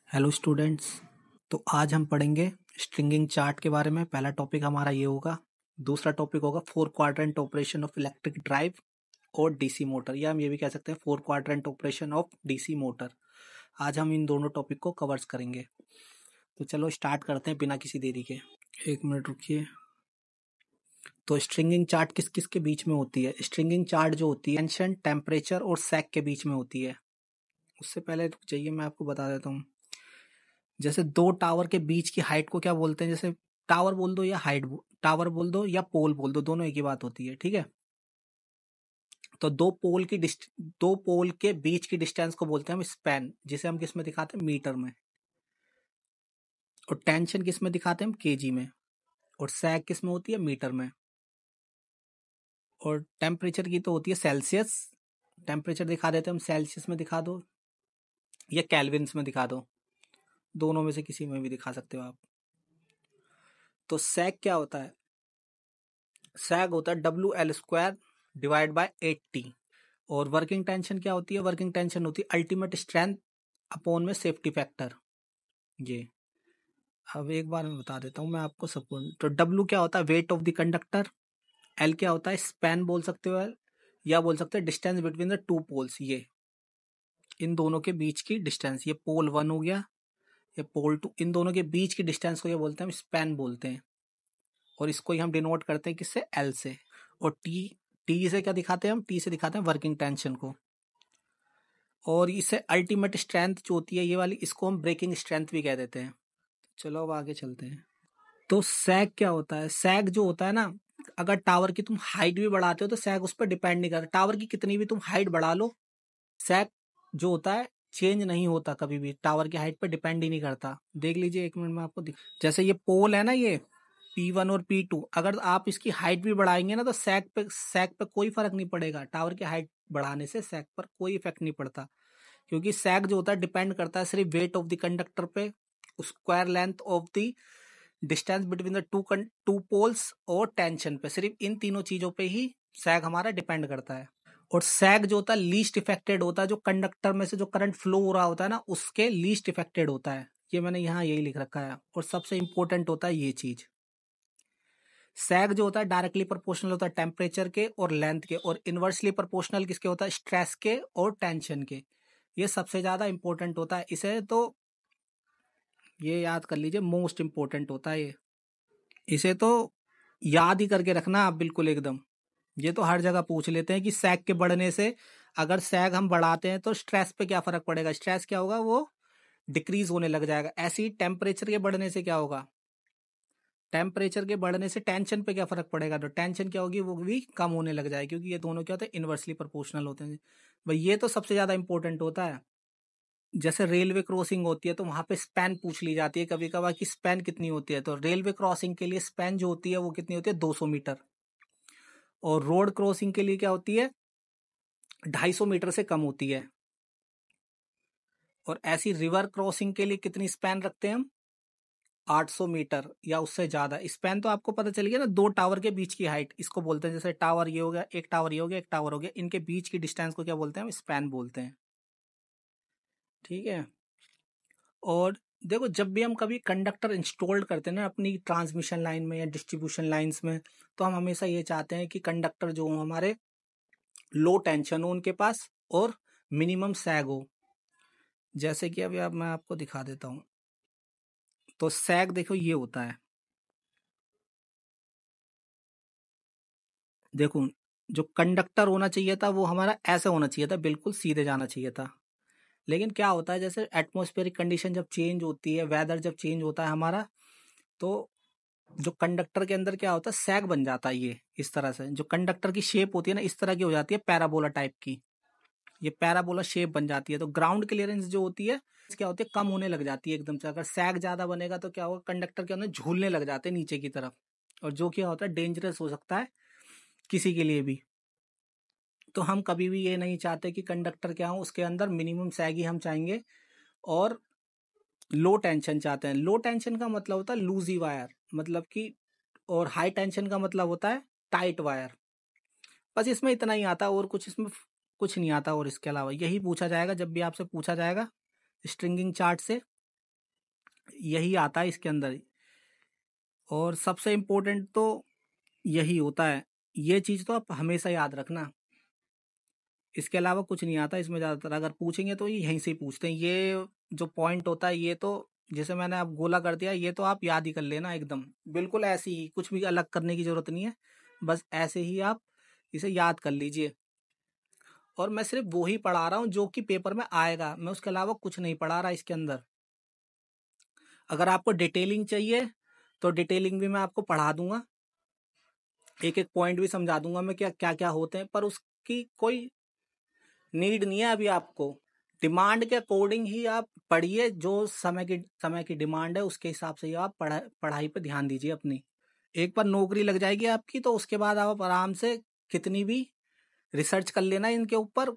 Hello students. तो आज हम पढ़ेंगे स्ट्रिंगिंग चार्ट के बारे में। पहला टॉपिक हमारा ये होगा। दूसरा टॉपिक होगा 4 quadrant operation of electric drive और डीसी मोटर, या हम ये भी कह सकते हैं 4 quadrant operation of DC motor. आज हम इन दोनों टॉपिक को कवर्स करेंगे। तो चलो स्टार्ट करते हैं बिना किसी देरी के। एक मिनट रुकिए। तो स्ट्रिंगिंग चार्ट किस किस के बीच में होती है? स्ट्रिंगिंग चार्ट जो होती है टेंशन, टेम्परेचर और सैग के बीच में होती है। उससे पहले रुक जाइए, मैं आपको बता देता हूँ। जैसे दो टावर के बीच की हाइट को क्या बोलते हैं? जैसे टावर बोल दो या टावर बोल दो या पोल बोल दो, दोनों एक ही बात होती है, ठीक है। तो दो पोल के बीच की डिस्टेंस को बोलते हैं हम स्पैन, जिसे हम किस में दिखाते हैं? मीटर में। और टेंशन किस में दिखाते हैं हम? केजी में। और सैग किस में होती है? मीटर में। और टेम्परेचर की तो होती है सेल्सियस। टेम्परेचर दिखा देते हैं हम, सेल्सियस में दिखा दो या केल्विन्स में दिखा दो, दोनों में से किसी में भी दिखा सकते हो आप। तो सैग क्या होता है? सैग होता है WL² डिवाइड बाय 80। और वर्किंग टेंशन क्या होती है? वर्किंग टेंशन होती है अल्टीमेट स्ट्रेंथ अपॉन में सेफ्टी फैक्टर। ये अब एक बार में बता देता हूँ मैं आपको सब। तो W क्या होता है? Wait of the conductor. L क्या होता है? स्पैन बोल सकते हो, या बोल सकते हैं distance between the two poles. ये इन दोनों के बीच की डिस्टेंस, ये पोल 1 हो गया, ये पोल 2, इन दोनों के बीच की डिस्टेंस को ये बोलते हैं हम स्पैन बोलते हैं। और इसको ही हम डिनोट करते हैं किससे? L से। और टी से क्या दिखाते हैं हम? टी से दिखाते हैं वर्किंग टेंशन को। और इसे अल्टीमेट स्ट्रेंथ जो होती है ये वाली, इसको हम ब्रेकिंग स्ट्रेंथ भी कह देते हैं। चलो अब आगे चलते हैं। तो सैग क्या होता है? सैग जो होता है ना, अगर टावर की तुम हाइट भी बढ़ाते हो तो सैग उस पर डिपेंड नहीं करता। टावर की कितनी भी तुम हाइट बढ़ा लो, सैग जो होता है चेंज नहीं होता कभी भी, टावर की हाइट पर डिपेंड ही नहीं करता। देख लीजिए, एक मिनट में आपको जैसे ये पोल है ना, ये P1 और P2, अगर आप इसकी हाइट भी बढ़ाएंगे ना तो सैग पे कोई फर्क नहीं पड़ेगा। टावर की हाइट बढ़ाने से सैग पर कोई इफेक्ट नहीं पड़ता, क्योंकि सैग जो होता है डिपेंड करता है सिर्फ वेट ऑफ द कंडक्टर पे, square length of the distance between the two poles और टेंशन पे। सिर्फ इन तीनों चीजों पे ही सैग हमारा डिपेंड करता है। और सैग जो होता है लीस्ट इफेक्टेड होता है, जो कंडक्टर में से जो करंट फ्लो हो रहा होता है ना, उसके लीस्ट इफेक्टेड होता है। ये मैंने यहाँ यही लिख रखा है। और सबसे इंपॉर्टेंट होता है ये चीज, सैग जो होता है डायरेक्टली प्रोपोर्शनल होता है टेम्परेचर के और लेंथ के, और इनवर्सली प्रोपोर्शनल किसके होता है? स्ट्रेस के और टेंशन के। ये सबसे ज्यादा इंपॉर्टेंट होता है। इसे तो ये याद कर लीजिए, मोस्ट इंपॉर्टेंट होता है ये। इसे तो याद ही करके रखना आप बिल्कुल एकदम। ये तो हर जगह पूछ लेते हैं कि सैग के बढ़ने से, अगर सैग हम बढ़ाते हैं तो स्ट्रेस पे क्या फर्क पड़ेगा? स्ट्रेस क्या होगा? वो डिक्रीज होने लग जाएगा। ऐसे ही टेम्परेचर के बढ़ने से क्या होगा? टेम्परेचर के बढ़ने से टेंशन पे क्या फर्क पड़ेगा? तो टेंशन क्या होगी? वो भी कम होने लग जाएगी, क्योंकि ये दोनों क्या होते हैं? इनवर्सली प्रोपोर्शनल होते हैं भाई। ये तो सबसे ज्यादा इंपॉर्टेंट होता है। जैसे रेलवे क्रॉसिंग होती है तो वहां पे स्पैन पूछ ली जाती है कभी कभार कि स्पैन कितनी होती है। तो रेलवे क्रॉसिंग के लिए स्पैन जो होती है वो कितनी होती है? 200 मीटर। और रोड क्रॉसिंग के लिए क्या होती है? 250 मीटर से कम होती है। और ऐसी रिवर क्रॉसिंग के लिए कितनी स्पैन रखते हैं हम? 800 मीटर या उससे ज्यादा। स्पैन तो आपको पता चल गया ना, दो टावर के बीच की हाइट, इसको बोलते हैं। जैसे टावर ये हो गया, एक टावर ये हो गया, एक टावर हो गया, इनके बीच की डिस्टेंस को क्या बोलते हैं? हम स्पैन बोलते हैं, ठीक है। और देखो, जब भी हम कभी कंडक्टर इंस्टॉल करते हैं ना अपनी ट्रांसमिशन लाइन में या डिस्ट्रीब्यूशन लाइंस में, तो हम हमेशा ये चाहते हैं कि कंडक्टर जो हो हमारे लो टेंशन हो उनके पास, और मिनिमम सैग हो। जैसे कि अभी अब मैं आपको दिखा देता हूं। तो सैग देखो ये होता है, देखो जो कंडक्टर होना चाहिए था वो हमारा ऐसे होना चाहिए था, बिल्कुल सीधे जाना चाहिए था। लेकिन क्या होता है, जैसे एटमॉस्फेरिक कंडीशन जब चेंज होती है, वेदर जब चेंज होता है हमारा, तो जो कंडक्टर के अंदर क्या होता है? सैग बन जाता है। ये इस तरह से जो कंडक्टर की शेप होती है ना, इस तरह की हो जाती है, पैराबोला टाइप की। ये पैराबोला शेप बन जाती है। तो ग्राउंड क्लियरेंस जो होती है क्या होती है? कम होने लग जाती है एकदम से। अगर सैग ज्यादा बनेगा तो क्या होगा? कंडक्टर के अंदर झूलने लग जाते हैं नीचे की तरफ, और जो क्या होता है डेंजरस हो सकता है किसी के लिए भी। तो हम कभी भी ये नहीं चाहते कि कंडक्टर क्या हो उसके अंदर मिनिमम सैग ही हम चाहेंगे। और लो टेंशन चाहते हैं। लो टेंशन का मतलब होता है लूजी वायर, मतलब कि, और हाई टेंशन का मतलब होता है टाइट वायर। बस इसमें इतना ही आता है, और कुछ इसमें कुछ नहीं आता। और इसके अलावा यही पूछा जाएगा जब भी आपसे पूछा जाएगा स्ट्रिंगिंग चार्ट से। यही आता है इसके अंदर, और सबसे इम्पोर्टेंट तो यही होता है। ये चीज़ तो आप हमेशा याद रखना, इसके अलावा कुछ नहीं आता इसमें। ज़्यादातर अगर पूछेंगे तो ये यहीं से ही पूछते हैं। ये जो पॉइंट होता है ये तो जैसे मैंने आप गोला कर दिया, ये तो आप याद ही कर लेना एकदम, बिल्कुल ऐसे ही, कुछ भी अलग करने की ज़रूरत नहीं है, बस ऐसे ही आप इसे याद कर लीजिए। और मैं सिर्फ वो ही पढ़ा रहा हूँ जो कि पेपर में आएगा, मैं उसके अलावा कुछ नहीं पढ़ा रहा इसके अंदर। अगर आपको डिटेलिंग चाहिए तो डिटेलिंग भी मैं आपको पढ़ा दूंगा, एक एक पॉइंट भी समझा दूंगा मैं क्या क्या क्या होते हैं, पर उसकी कोई नीड नहीं है अभी आपको। डिमांड के अकॉर्डिंग ही आप पढ़िए, जो समय की डिमांड है उसके हिसाब से ही आप पढ़ाई पे ध्यान दीजिए अपनी। एक बार नौकरी लग जाएगी आपकी तो उसके बाद आप आराम से कितनी भी रिसर्च कर लेना इनके ऊपर,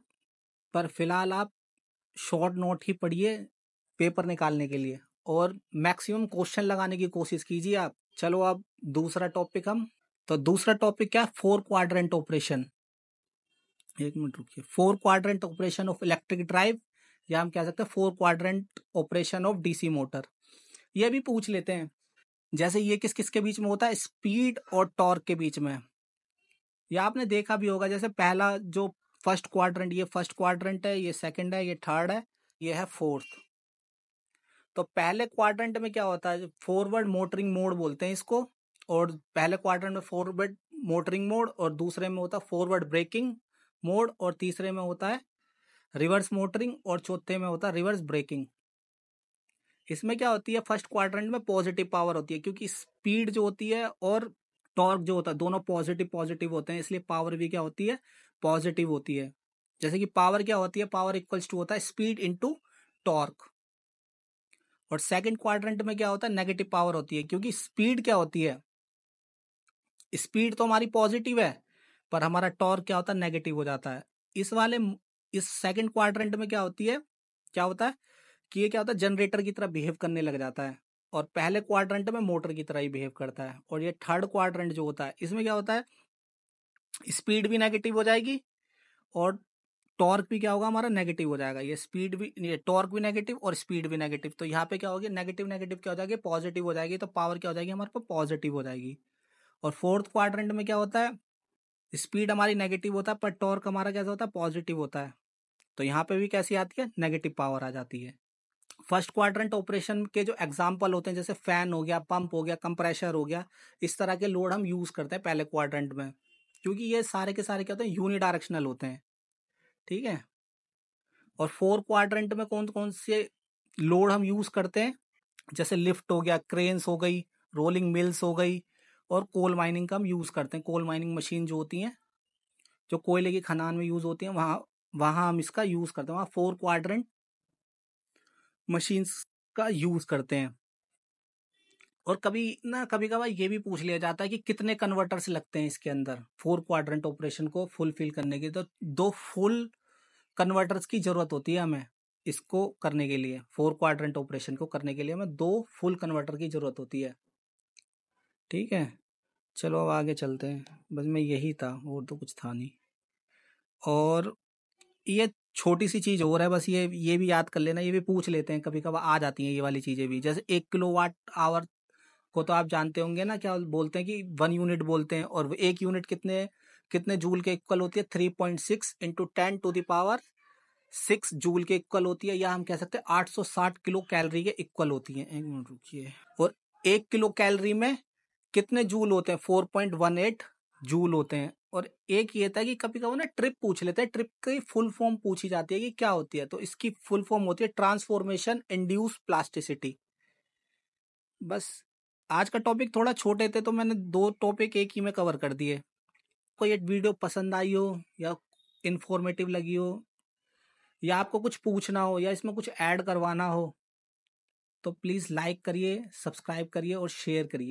पर फिलहाल आप शॉर्ट नोट ही पढ़िए पेपर निकालने के लिए, और मैक्सिमम क्वेश्चन लगाने की कोशिश कीजिए आप। चलो अब दूसरा टॉपिक हम, तो दूसरा टॉपिक क्या है, 4 क्वाड्रेंट ऑपरेशन। एक मिनट रुकिए, 4 quadrant operation of electric drive, या हम कह सकते हैं 4 quadrant operation of DC motor. ये भी पूछ लेते हैं। जैसे ये किस किस के बीच में होता है, स्पीड और टॉर्क के बीच में। ये आपने देखा भी होगा, जैसे पहला जो फर्स्ट क्वाड्रेंट, ये फर्स्ट क्वाड्रेंट है, ये सेकंड है, ये थर्ड है, ये है फोर्थ। तो पहले क्वाड्रेंट में क्या होता है, फॉरवर्ड मोटरिंग मोड बोलते हैं इसको, और पहले क्वाड्रेंट में फॉरवर्ड मोटरिंग मोड, और दूसरे में होता है फॉरवर्ड ब्रेकिंग मोड, और तीसरे में होता है रिवर्स मोटरिंग, और चौथे में होता है रिवर्स ब्रेकिंग। इसमें क्या होती है, फर्स्ट क्वाड्रेंट में पॉजिटिव पावर होती है, क्योंकि स्पीड जो होती है और टॉर्क जो होता है दोनों पॉजिटिव पॉजिटिव होते हैं, इसलिए पावर भी क्या होती है, पॉजिटिव होती है। जैसे कि पावर क्या होती है, पावर इक्वल्स टू होता है स्पीड इनटू टॉर्क। और सेकंड क्वाड्रेंट में क्या होता है, नेगेटिव पावर होती है, क्योंकि स्पीड क्या होती है, स्पीड तो हमारी पॉजिटिव है, पर हमारा टॉर्क क्या होता है, नेगेटिव हो जाता है। इस सेकंड क्वाड्रेंट में क्या होती है, क्या होता है कि ये क्या होता है, जनरेटर की तरह बिहेव करने लग जाता है, और पहले क्वाड्रेंट में मोटर की तरह ही बिहेव करता है। और ये थर्ड क्वाड्रेंट जो होता है, इसमें क्या होता है, स्पीड भी नेगेटिव हो जाएगी, और टॉर्क भी क्या होगा, हमारा नेगेटिव हो जाएगा। ये टॉर्क भी नेगेटिव और स्पीड भी नेगेटिव, तो यहाँ पे क्या होगी, नेगेटिव नेगेटिव क्या हो जाएगी, पॉजिटिव हो जाएगी, तो पावर क्या हो जाएगी हमारे पास, पॉजिटिव हो जाएगी। और फोर्थ क्वाड्रेंट में क्या होता है, स्पीड हमारी नेगेटिव होता है, पर टॉर्क हमारा कैसा होता है, पॉजिटिव होता है, तो यहाँ पे भी कैसी आती है, नेगेटिव पावर आ जाती है। फर्स्ट क्वाड्रेंट ऑपरेशन के जो एग्जाम्पल होते हैं, जैसे फैन हो गया, पंप हो गया, कंप्रेशर हो गया, इस तरह के लोड हम यूज करते हैं पहले क्वाड्रेंट में, क्योंकि ये सारे के सारे क्या होते हैं, यूनिडायरेक्शनल होते हैं, ठीक है। और फोर क्वाड्रेंट में कौन कौन से लोड हम यूज करते हैं, जैसे लिफ्ट हो गया, क्रेन्स हो गई, रोलिंग मिल्स हो गई, और कोल माइनिंग का हम यूज करते हैं। कोल माइनिंग मशीन जो होती हैं, जो कोयले की खदान में यूज होती हैं, वहां वहां हम इसका यूज करते हैं, वहां 4 क्वाड्रेंट मशीन्स का यूज करते हैं। और कभी कभार ये भी पूछ लिया जाता है कि कितने कन्वर्टर्स लगते हैं इसके अंदर 4 क्वाड्रेंट ऑपरेशन को फुलफिल करने के, तो 2 फुल कन्वर्टर्स की जरूरत होती है हमें इसको करने के लिए। 4 क्वाड्रेंट ऑपरेशन को करने के लिए हमें 2 फुल कन्वर्टर की जरूरत होती है, ठीक है। चलो अब आगे चलते हैं, बस मैं यही था, और तो कुछ था नहीं। और ये छोटी सी चीज हो रहा है, बस ये भी याद कर लेना, ये भी पूछ लेते हैं कभी कभार, आ जाती हैं ये वाली चीजें भी। जैसे 1 किलोवाट आवर को तो आप जानते होंगे ना, क्या बोलते हैं कि 1 यूनिट बोलते हैं, और 1 यूनिट कितने कितने जूल के इक्वल होती है, 3.6 इंटू 10⁻⁶ जूल के इक्वल होती है, या हम कह सकते हैं 860 किलो कैलोरी के इक्वल होती है। एक मिनट रुकिए। और 1 किलो कैलोरी में कितने जूल होते हैं, 4.18 जूल होते हैं। और एक ये था कि कभी कभी ना ट्रिप पूछ लेते हैं, ट्रिप की फुल फॉर्म पूछी जाती है कि क्या होती है, तो इसकी फुल फॉर्म होती है ट्रांसफॉर्मेशन इंड्यूस प्लास्टिसिटी। बस आज का टॉपिक थोड़ा छोटे थे, तो मैंने 2 टॉपिक एक ही में कवर कर दिए। कोई एक वीडियो पसंद आई हो, या इंफॉर्मेटिव लगी हो, या आपको कुछ पूछना हो, या इसमें कुछ ऐड करवाना हो, तो प्लीज़ लाइक करिए, सब्सक्राइब करिए और शेयर करिए।